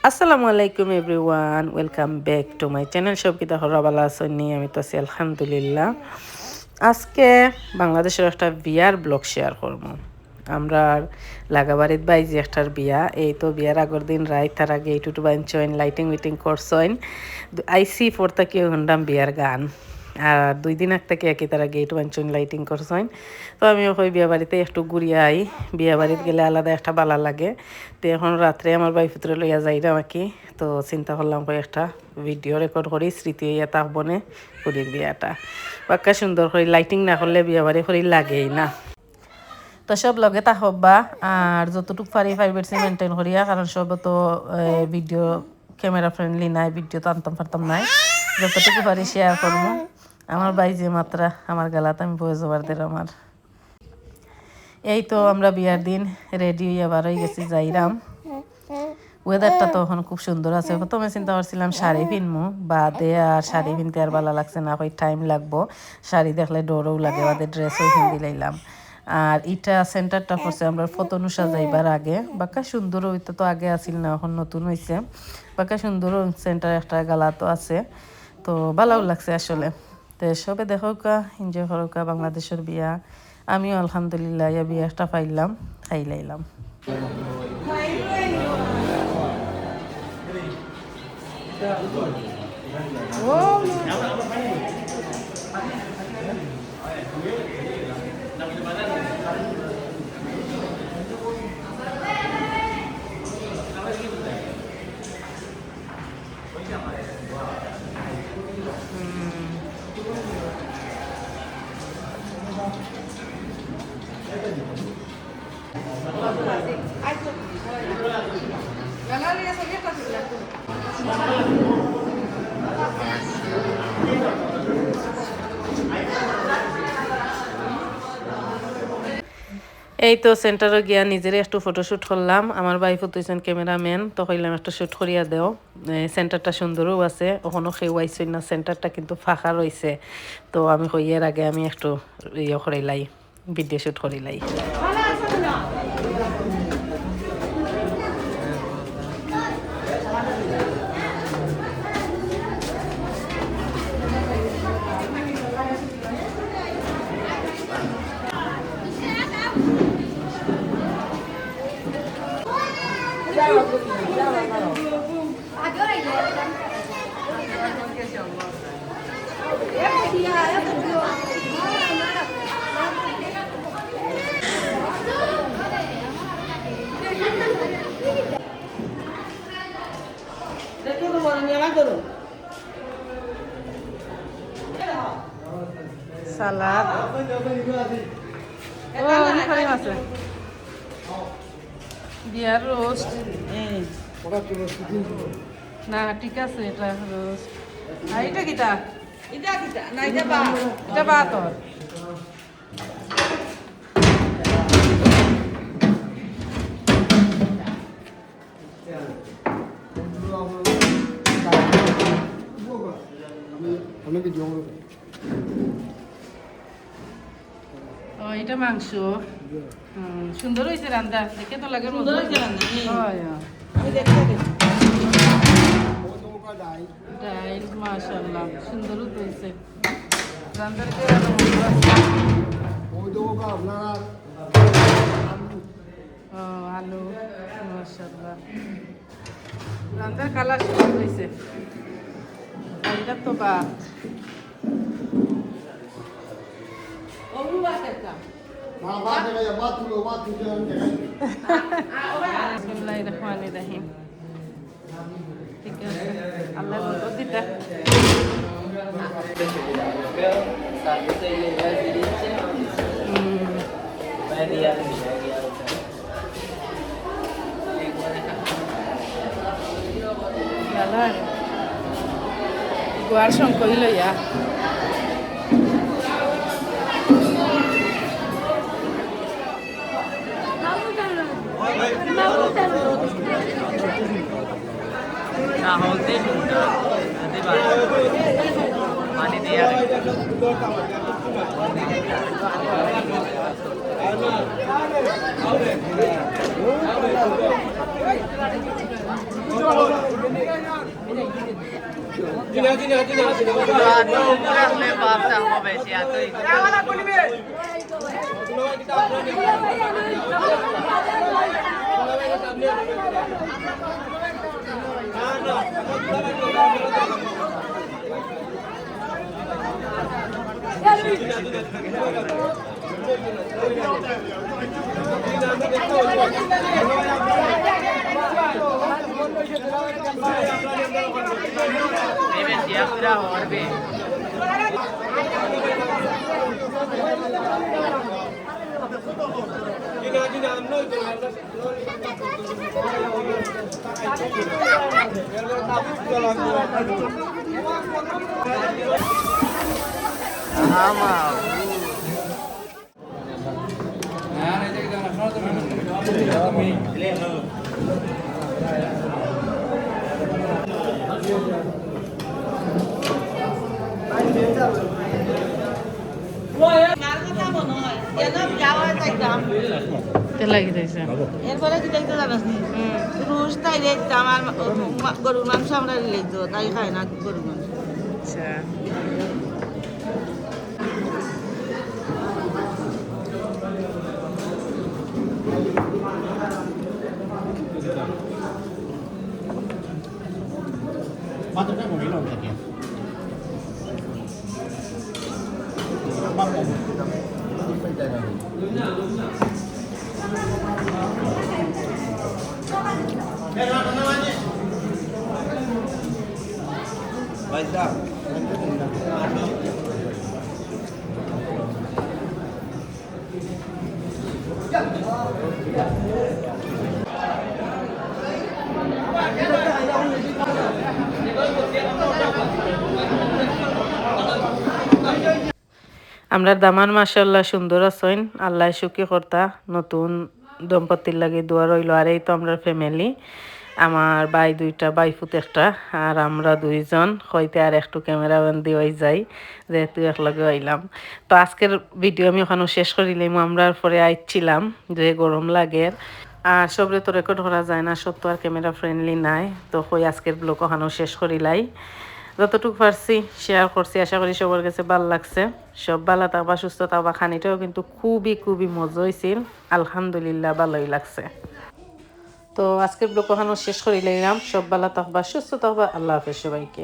আসসালামু আলাইকুম everyone, welcome back to my channel. সব কিতা হরাবালা আসনি, আমি তো আছি আলহামদুলিল্লাহ। আজকে বাংলাদেশের একটা বিয়ার ব্লগ শেয়ার করবো। আমরা লাগাবাড়িত বাইজি একটার বিয়া, এই তো বিয়ার আগর দিন রাত তার আগে এইটুটু বাঞ্চইন লাইটিং উইটিং করছইন। আইসি ফোর থেকে শুনলাম বিয়ার গান, আর 2 দিন আগ থেকে একই তারা গেট বাঞ্চন লাইটিং করছেন। তো আমিও কই বিয়া বাড়িতে একটু ঘুরিয়ে আই, বিয়া বাড়িতে গেলে আলাদা একটা বালা লাগে। তো এখন রাত্রে আমার বাইপুত্রে লইয়া যাইরাম আর কি। তো চিন্তা করলাম কই একটা ভিডিও রেকর্ড করি, স্মৃতি হইয়া থাকবনে কুড়ির বিয়াটা। বাক্কা সুন্দর করে লাইটিং না করলে বিয়া বাড়ি করি লাগেই না। তো সব লগে তাহবা, আর যতটুকু পারি প্রাইভেসি মেনটেন করিয়া, কারণ সব তো ভিডিও ক্যামেরা ফ্রেন্ডলি নাই, ভিডিও তো আনতাম পারতাম নাই। যতটুকু পারি শেয়ার করবো। আমার বাই যে মাত্রা আমার গালাতে আমি বয়ে যাবার দের আমার। এই তো আমরা বিয়ার দিন রেডি হইয়া বার হয়ে গেছি যাইরাম। ওয়েদারটা তো এখন খুব সুন্দর আছে। প্রথমে চিন্তা করছিলাম শাড়ি পিনমু, বাদে আর শাড়ি পিনতে আর ভালো লাগছে না, ওই টাইম লাগবো, শাড়ি দেখলে ডরও লাগে, বাদে ড্রেসও পিন্দি লাইলাম। আর ইটা সেন্টারটা করছে আমরা ফতনুষা যাইবার আগে, বাক্কা সুন্দর হইতে তো আগে আসিল না, এখন নতুন হয়েছে। বাক্কা সুন্দর সেন্টার একটা গালা তো আছে, তো ভালোও লাগছে আসলে। তো সবে দেখোকা, এনজয় করোকা বাংলাদেশের বিয়া। আমিও আলহামদুলিল্লাহ ইয়া বিয়াটা পাইলাম, খাই লাইলাম। এই তো সেন্টারে গিয়া নিজের একটু ফটোশ্যুট করলাম। আমার ভাই ফুটাইছেন ক্যামেরাম্যান, তো কইলাম একটা শ্যুট করিয়া দেও। সেন্টারটা সুন্দরও আছে, ওখানেও কেউ আইসই না, সেন্টারটা কিন্তু ফাঁকা রয়েছে। তো আমি কইয়ার আগে আমি একটু ইয়ে করিলাই, ভিডিও শ্যুট করিলাই। সালাদ আছে, বিয়ার রোস্ট না, ঠিক আছে এটা রোস্ট। আর এটা কিটা? এটা কিটা না, এটা ভাত, এটা ভাত। ও এটা মাংস। সুন্দর হয়েছে রান্না, দেখে তো লাগে সুন্দর হয়েছে রান্না। ডাইল মাশাআল্লাহ সুন্দর হয়েছে রান্নার কে আলু মাশাআল্লাহ রান্নার কালার সুন্দর হয়েছে। এটা তো ভাত। বিসমিল্লাহিররহমানিররহিম। ঠিক আছে, আল্লাহ বরকত দিতে। গোয়ার শঙ্কর লইয়া পানি দিয়ে এরপরে কি দেখতে জানাস নি রুশ তাই দেখতে আমার গরুর মাংস আমরা লেগো তাই খাই না গরুর মাংস আচ্ছা Matanya mau bilang tadi. Mampu. Baiklah. আমরা দামান মাশাআল্লাহ সুন্দর আছেন আল্লাহ সুখী কর্তা নতুন দম্পতির লাগে দোয়া রইল আর এই তো আমরা ফ্যামিলি আমার ভাই দুইটা বাইফুত একটা আর আমরা দুইজন হইতে আর একটু ক্যামেরা বন্দি হয়ে যাই যেহেতু একলগে হইলাম তো আজকের ভিডিও আমি ওখানে শেষ করিলাম আমরা পরে আইছিলাম যে গরম লাগে আর সবরে তো রেকর্ড করা যায় না সব তো আর ক্যামেরা ফ্রেন্ডলি নাই তো কই আজকের ব্লগ ওখানেও শেষ করিলাই যতটুকু পারছি শেয়ার করছি আশা করি সবার কাছে ভালো লাগছে সব ভালো থাকবা সুস্থ থাকবা খানিটাও কিন্তু খুবই খুবই মজা হয়েছিল আলহামদুলিল্লাহ ভালোই লাগছে তো আজকের ব্লগ ওখানেও শেষ করিলাম সব ভালো থাকবা সুস্থ থাকবা আল্লাহ হাফেজ সবাইকে